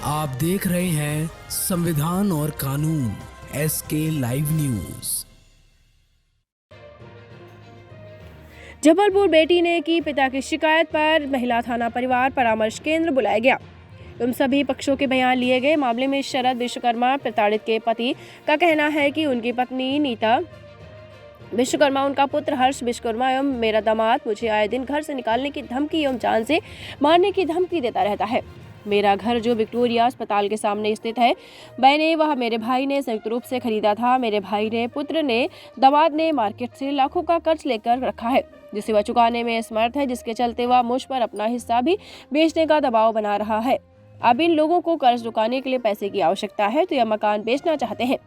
आप देख रहे हैं संविधान और कानून SK लाइव न्यूज। जबलपुर बेटी ने की पिता की शिकायत पर महिला थाना परिवार परामर्श केंद्र बुलाया गया। उन सभी पक्षों के बयान लिए गए। मामले में शरद विश्वकर्मा प्रताड़ित के पति का कहना है कि उनकी पत्नी नीता विश्वकर्मा, उनका पुत्र हर्ष विश्वकर्मा एवं मेरा दामाद मुझे आए दिन घर से निकालने की धमकी एवं जान से मारने की धमकी देता रहता है। मेरा घर जो विक्टोरिया अस्पताल के सामने स्थित है, मैंने वह मेरे भाई ने संयुक्त रूप से खरीदा था। मेरे भाई ने, पुत्र ने, दामाद ने मार्केट से लाखों का कर्ज लेकर रखा है, जिसे वह चुकाने में असमर्थ है, जिसके चलते वह मुझ पर अपना हिस्सा भी बेचने का दबाव बना रहा है। अब इन लोगों को कर्ज चुकाने के लिए पैसे की आवश्यकता है तो यह मकान बेचना चाहते हैं।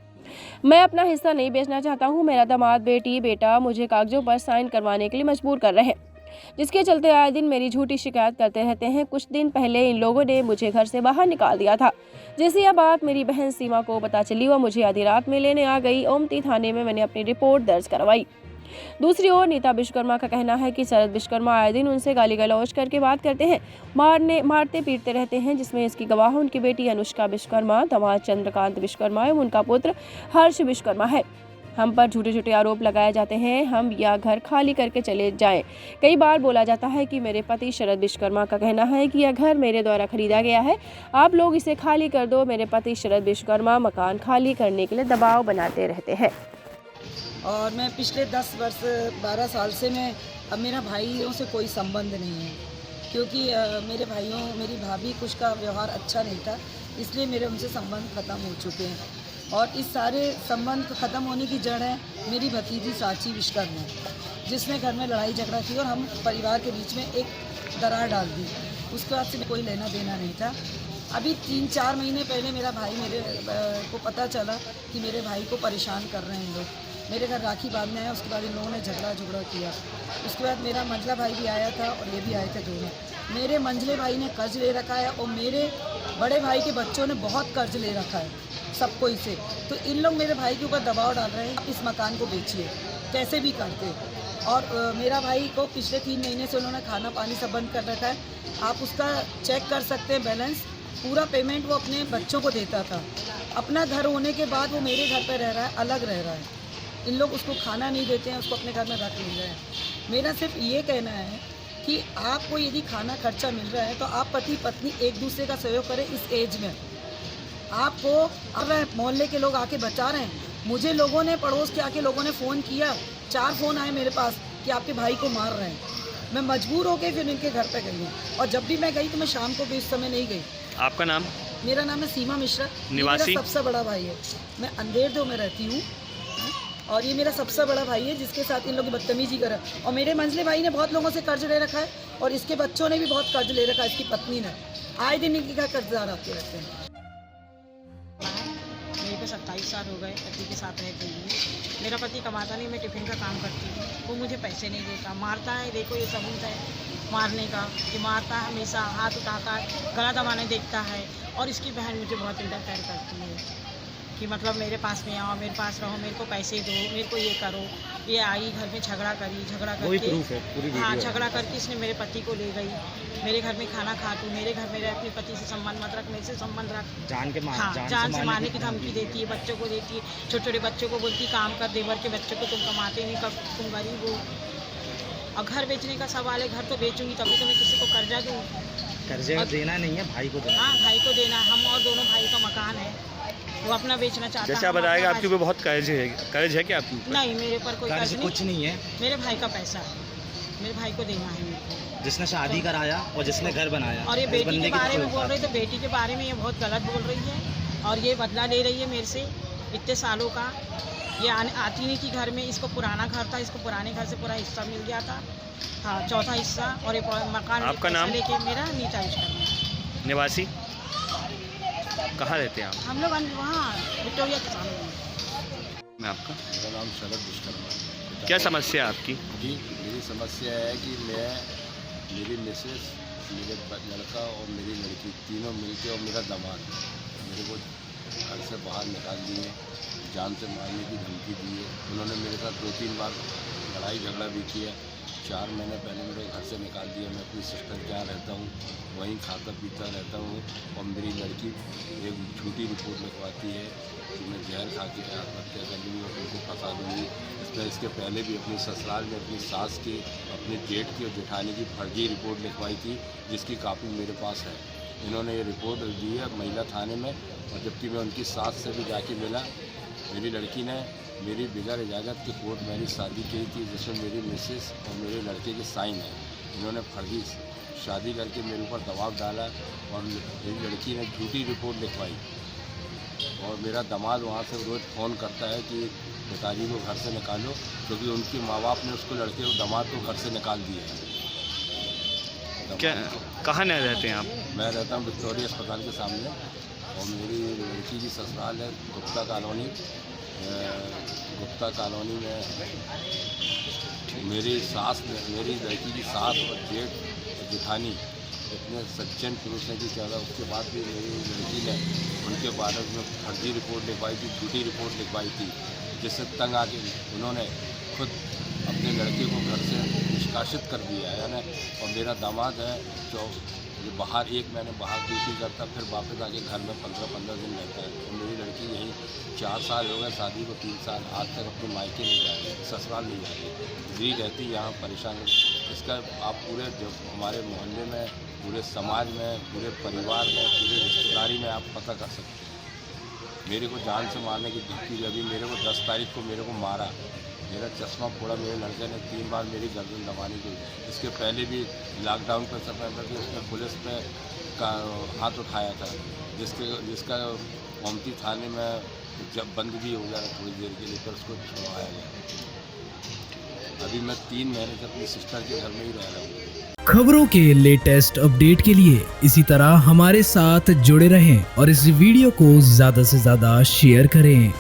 मैं अपना हिस्सा नहीं बेचना चाहता हूँ। मेरा दामाद, बेटा मुझे कागजों पर साइन करवाने के लिए मजबूर कर रहे हैं, जिसके चलते आए दिन मेरी झूठी शिकायत करते रहते हैं। कुछ दिन पहले इन लोगों ने मुझे घर से बाहर निकाल दिया था। जैसे यह बात मेरी बहन सीमा को पता चली, वह मुझे आधी रात में लेने आ गई। ओमती थाने में मैंने अपनी रिपोर्ट दर्ज करवाई। दूसरी ओर नीता विश्वकर्मा का कहना है कि शरद विश्वकर्मा आए दिन उनसे गाली गलौज करके बात करते हैं, मारते पीटते रहते हैं, जिसमें इसकी गवाह उनकी बेटी अनुष्का विश्वकर्मा, दामाद चंद्रकांत विश्वकर्मा एवं उनका पुत्र हर्ष विश्वकर्मा है। हम पर झूठे आरोप लगाए जाते हैं, हम यह घर खाली करके चले जाएं। कई बार बोला जाता है कि मेरे पति शरद विश्वकर्मा का कहना है कि यह घर मेरे द्वारा खरीदा गया है, आप लोग इसे खाली कर दो। मेरे पति शरद विश्वकर्मा मकान खाली करने के लिए दबाव बनाते रहते हैं। और मैं पिछले 10 वर्ष 12 साल से अब मेरा भाइयों से कोई संबंध नहीं है, क्योंकि मेरे भाइयों, मेरी भाभी कुछ का व्यवहार अच्छा नहीं था, इसलिए मेरे उनसे संबंध ख़त्म हो चुके हैं। और इस सारे संबंध ख़त्म होने की जड़ है मेरी भतीजी साची विश्वकर्मा, जिसने घर में लड़ाई झगड़ा की और हम परिवार के बीच में एक दरार डाल दी। उसके बाद से कोई लेना देना नहीं था। अभी 3-4 महीने पहले मेरा भाई मेरे को पता चला कि मेरे भाई को परेशान कर रहे हैं लोग। मेरे घर राखी बांधने आया, उसके बाद इन लोगों ने झगड़ा किया। उसके बाद मेरा मंझला भाई भी आया था और ये भी आए थे दोनों। मेरे मंझले भाई ने कर्ज ले रखा है और मेरे बड़े भाई के बच्चों ने बहुत कर्ज ले रखा है सब कोई से। तो इन लोग मेरे भाई के ऊपर दबाव डाल रहे हैं, इस मकान को बेचिए कैसे भी करके। और मेरा भाई को पिछले 3 महीने से उन्होंने खाना पानी सब बंद कर रखा है। आप उसका चेक कर सकते हैं बैलेंस। पूरा पेमेंट वो अपने बच्चों को देता था। अपना घर होने के बाद वो मेरे घर पर रह रहा है, अलग रह रहा है। इन लोग उसको खाना नहीं देते हैं, उसको अपने घर में रख ले रहे हैं। मेरा सिर्फ ये कहना है कि आपको यदि खाना खर्चा मिल रहा है तो आप पति पत्नी एक दूसरे का सहयोग करें। इस एज में आपको अब मोहल्ले के लोग आके बचा रहे हैं। मुझे लोगों ने, पड़ोस के आके लोगों ने फ़ोन किया, 4 फ़ोन आए मेरे पास कि आपके भाई को मार रहे हैं। मैं मजबूर हो गई, फिर इनके घर पे गई हूँ। और जब भी मैं गई तो मैं शाम को भी इस समय नहीं गई। आपका नाम? मेरा नाम है सीमा मिश्रा, निवासी? मेरा सबसे बड़ा भाई है। मैं अंधेर में रहती हूँ और ये मेरा सबसे बड़ा भाई है, जिसके साथ इन लोगों की बदतमीजी करा। और मेरे मंझले भाई ने बहुत लोगों से कर्ज ले रखा है और इसके बच्चों ने भी बहुत कर्ज ले रखा है। इसकी पत्नी ने आए दिन इनके घर कर्जदार आते रहते हैं। मेरे को 27 साल हो गए पति के साथ रहते हुए। मेरा पति कमाता नहीं, मैं टिफ़िन का काम करती हूँ। वो मुझे पैसे नहीं देता, मारता है। देखो ये सबूत है मारने का, कि मारता है, हमेशा हाथ उठाता है, गला दबाने देखता है। और इसकी बहन मुझे बहुत इंटरफेयर करती है कि मतलब मेरे पास में आओ, मेरे पास रहो, मेरे को पैसे दो, मेरे को ये करो। ये आई घर में झगड़ा करके, हाँ झगड़ा करके इसने मेरे पति को ले गई। मेरे घर में खाना खा तू, मेरे घर में रह, अपने पति से संबंध मत रख, मेरे से संबंध रख। जान से मारने की धमकी देती है, बच्चों को देती है। छोटे बच्चों को बोलती काम कर, देवर के बच्चों को तुम कमाते नहीं, कब तुम गरीब हो। और घर बेचने का सवाल है, घर तो बेचूंगी तभी तो मैं किसी को कर्जा दूँ। कर्जा देना नहीं है, भाई को देना। हाँ भाई को देना। हम और दोनों भाई का मकान है, वो अपना बेचना चाहता है। जैसे आप बताएगा आपके ऊपर बहुत कर्ज है क्या आपके ऊपर? नहीं, मेरे ऊपर कोई कर्ज कुछ नहीं है। मेरे भाई का पैसा है, मेरे भाई को देना है मेरे को। जिसने शादी कराया और जिसने घर बनाया। और ये बेटी के बारे में बोल रही, तो बेटी के बारे में ये बहुत गलत बोल रही है और ये बदला ले रही है मेरे से इतने सालों का। ये आती नहीं थी घर में। इसको पुराना घर था, इसको पुराने घर से पूरा हिस्सा मिल गया था, हाँ 4था हिस्सा। और एक मकान आपका नाम? लेके मेरा नीता विश्वकर्मा। निवासी कहाँ रहते हैं आप? हम लोग वहाँ विक्टोरिया के सामने। मैं आपका? मेरा नाम शरद विश्वकर्मा। क्या समस्या है आपकी? जी, मेरी समस्या है कि मेरी मिसेस, मेरे लड़का और मेरी लड़की तीनों मिलके और मेरा दामाद मेरे को घर से बाहर निकाल दिए, जान से मारने की धमकी दी है। उन्होंने मेरे साथ 2-3 बार लड़ाई झगड़ा भी किया। 4 महीने पहले मेरे घर से निकाल दिया। मैं अपनी सिस्टर के यहाँ रहता हूँ, वहीं खाता पीता रहता हूँ। और मेरी लड़की एक झूठी रिपोर्ट लिखवाती है कि मैं जहर खा के आत्महत्या कर लूँगी और उनको फंसा दूँगी। इसके पहले भी अपनी ससुराल में अपनी सास की, अपने जेठ की और जेठानी की फर्जी रिपोर्ट लिखवाई थी, जिसकी कापी मेरे पास है। इन्होंने ये रिपोर्ट दी है महिला थाने में, और जबकि मैं उनकी सास से भी जाके मिला। मेरी लड़की ने मेरी बिगैर इजाज़त की कोर्ट मैरिज शादी की थी, जिसमें मेरी मिसेस और मेरे लड़के के साइन हैं। इन्होंने फर्जी शादी करके मेरे ऊपर दबाव डाला और मेरी लड़की ने झूठी रिपोर्ट लिखवाई। और मेरा दामाद वहाँ से रोज़ फ़ोन करता है कि पिताजी को घर से निकालो, क्योंकि उनके माँ बाप ने उसको लड़के को दामाद को घर से निकाल दिया है। क्या कहाँ नहीं रहते हैं आप? मैं रहता हूँ विक्टोरिया अस्पताल के सामने, और मेरी लड़की की ससुराल है गुप्ता कॉलोनी। गुप्ता कॉलोनी में मेरी लड़की की सास और जेठ जेठानी इतने सज्जन पुरुष हैं कि क्या, उसके बाद भी मेरी लड़की ने उनके बारे में फर्जी रिपोर्ट लिखवाई थी, झूठी रिपोर्ट लिखवाई थी, जिससे तंग आके उन्होंने खुद अपने लड़के को घर से निष्कासित कर दिया है ना। और मेरा दामाद है जो बाहर 1 महीने बाहर ड्यूटी करता, फिर वापस आके घर में 15-15 दिन रहता है। और मेरी लड़की यहीं 4 साल हो गए शादी को, 3 साल आज तक अपने मायके नहीं जा रही, ससुराल नहीं जा रही, जी रहती यहाँ परेशान। इसका आप पूरे जो हमारे मोहल्ले में, पूरे समाज में, पूरे परिवार में, पूरे रिश्तेदारी में आप पता कर सकते हैं। मेरे को जान से मारने की धमकी अभी मेरे को 10 तारीख को मेरे को मारा, मेरा चश्मा फोड़ा, मेरे लड़के ने 3 बार मेरी गर्दन दबानी की। इसके पहले भी लॉकडाउन के समय पर भी उसने पुलिस पे का हाथ उठाया था, जिसका गोमती थाने में जब बंद भी हो गया थोड़ी देर के लिए, फिर उसको छुड़वाया गया। अभी मैं 3 महीने से अपनी सिस्टर के घर में ही रह रहा हूँ। खबरों के लेटेस्ट अपडेट के लिए इसी तरह हमारे साथ जुड़े रहें और इस वीडियो को ज़्यादा से ज़्यादा शेयर करें।